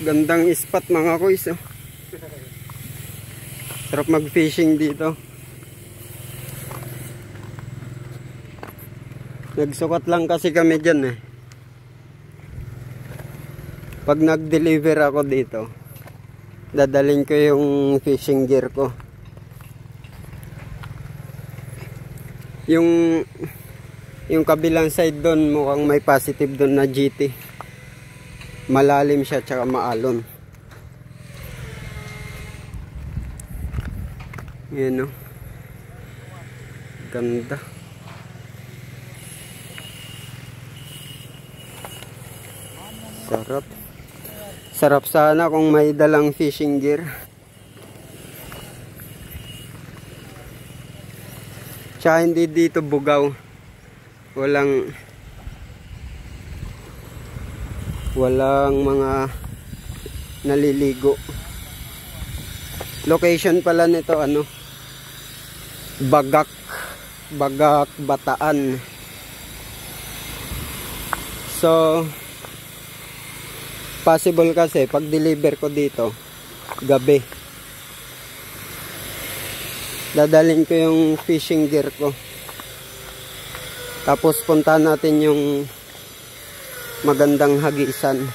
Gandang spot mga kuys. Oh. Sarap mag-fishing dito. Nagsukat lang kasi kami dyan eh. Pag nag-deliver ako dito, dadalhin ko yung fishing gear ko. Yung kabilang side doon, mukhang may positive doon na GT. Malalim siya tsaka maalon. Yan o. Ganda. Sarap. Sarap sana kung may dalang fishing gear. Tsaka hindi dito bugaw. Walang mga naliligo. Location pala nito ano, Bagak Bataan. So possible kasi pag deliver ko dito gabi, dadalhin ko yung fishing gear ko, tapos punta natin yung magandang hagisan.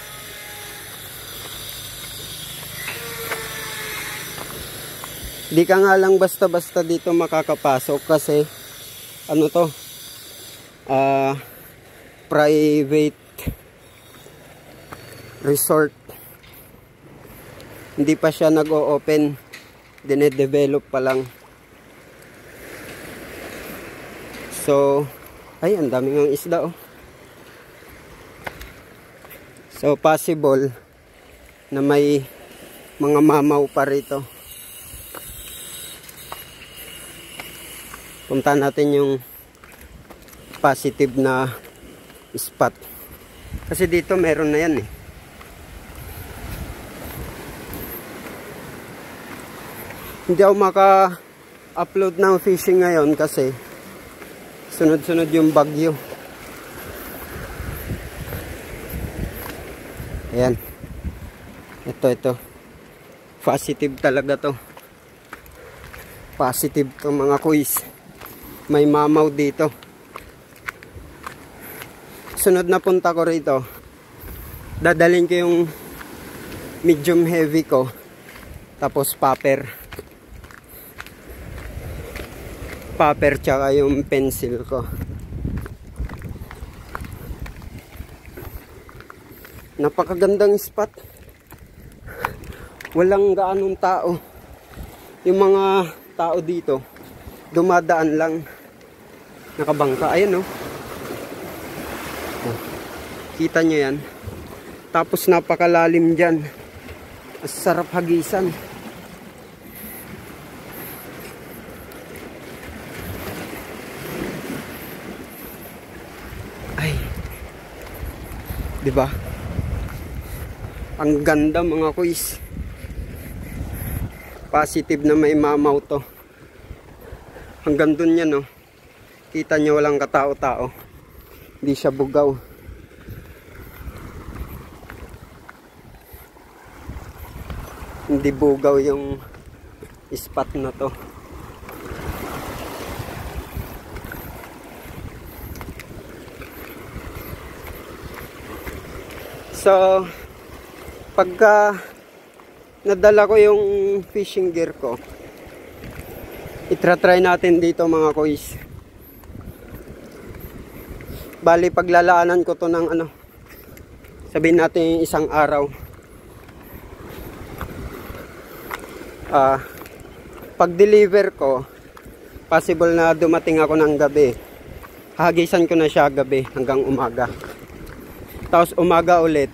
Di ka nga lang basta-basta dito makakapasok kasi ano to, private resort. Hindi pa siya nag-o-open, dine-develop pa lang. So ay, ang daming ang isda oh. So possible na may mga mamaw pa rito. Punta natin yung positive na spot. Kasi dito meron na yan eh. Hindi ako maka-upload ng fishing ngayon kasi sunod-sunod yung bagyo. Ayan. Ito. Positive talaga to. Positive to mga kuys. May mamaw dito. Sunod na punta ko rito, dadalhin ko yung medium heavy ko, tapos popper tsaka yung pencil ko. Napakagandang spot. Walang gaanong tao. Yung mga tao dito dumadaan lang, nakabangka. Ayan oh. Kita nyo yan. Tapos napakalalim dyan. Sarap hagisan. Ay, diba? Ang ganda mga kuys. Positive na may mamaw to. Hanggang dun yan oh. Kita nyo walang katao-tao. Hindi siya bugaw. Hindi bugaw yung spot na to. So pagka nadala ko yung fishing gear ko, itra-try natin dito mga kuys. Bali paglalaanan ko to ng ano, sabihin natin isang araw. Pag deliver ko, possible na dumating ako ng gabi. Hagisan ko na siya gabi hanggang umaga. Tapos umaga ulit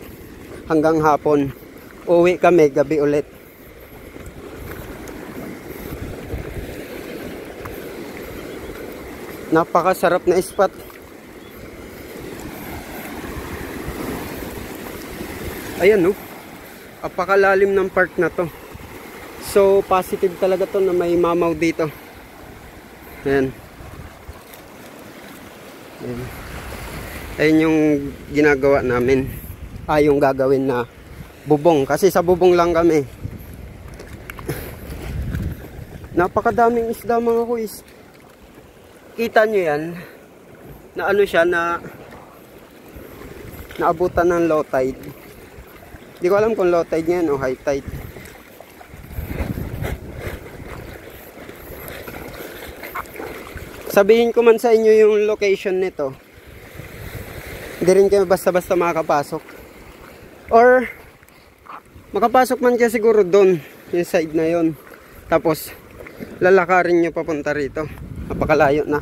hanggang hapon. Uwi kami gabi ulit. Napakasarap na spot. Ayan no. Apakalalim ng part na to. So positive talaga to na may mamaw dito. Ayan. Ayan yung ginagawa namin. Yung gagawin na bubong. Kasi sa bubong lang kami. Napakadaming isda mga kuys. Kita nyo yan. Na ano siya na naabutan ng low tide. Hindi ko alam kung low tide yan o high tide. Sabihin ko man sa inyo yung location nito. Hindi rin kayo basta-basta makakapasok. Or makapasok man kayo siguro doon, yung side na yon. Tapos lalakarin nyo papunta rito. Napakalayo na.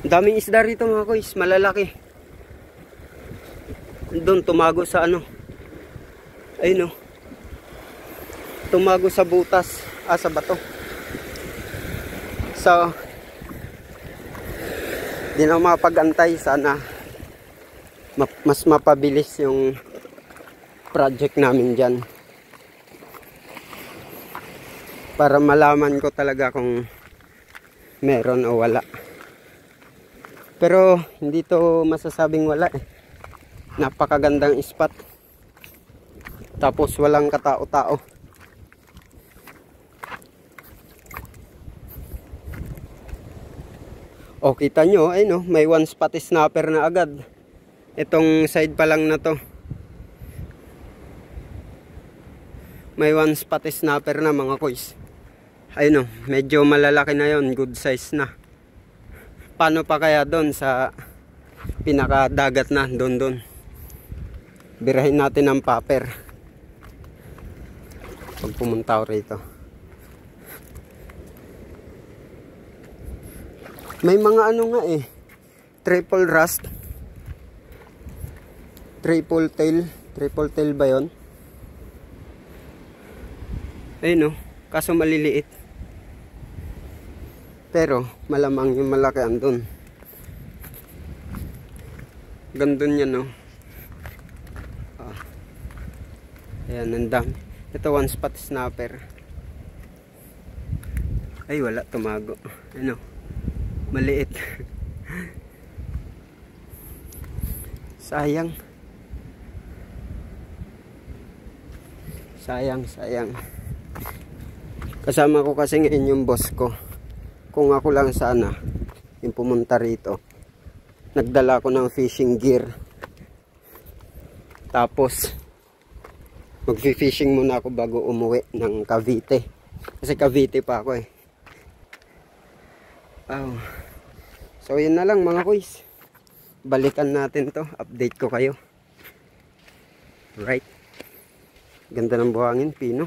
Daming isda rito mga kuys, malalaki. Doon tumago sa ano. Ayun, no. Tumago sa butas, sa bato. So di na mapag-antay, sana mas mapabilis yung project namin dyan. Para malaman ko talaga kung meron o wala. Pero hindi to masasabing wala eh. Napakagandang spot. Tapos walang katao-tao. O kita nyo, ay no, may one spot snapper na agad. Itong side pa lang na to. May one spot snapper na mga kuys. Ay no, medyo malalaki na yon, good size na. Paano pa kaya doon sa pinakadagat na, doon. Birahin natin ang paper. Pag pumunta ako rito. May mga ano nga eh. Triple rust. Triple tail ba yun? Ayun no. Kaso maliliit. Pero malamang yung malaki andun. Gandun yan no. Ayan, nandang. Ito one spot snapper. Ay wala, tumago. Ano? Maliit. Sayang. Sayang. Kasama ko kasi ngayon yung boss ko. Kung ako lang sana yung pumunta rito, nagdala ko ng fishing gear. Tapos mag-fishing muna ako bago umuwi ng Cavite. Kasi Cavite pa ako eh. Wow. So yun na lang mga kuys. Balikan natin to. Update ko kayo. Right. Ganda ng buhangin, pino.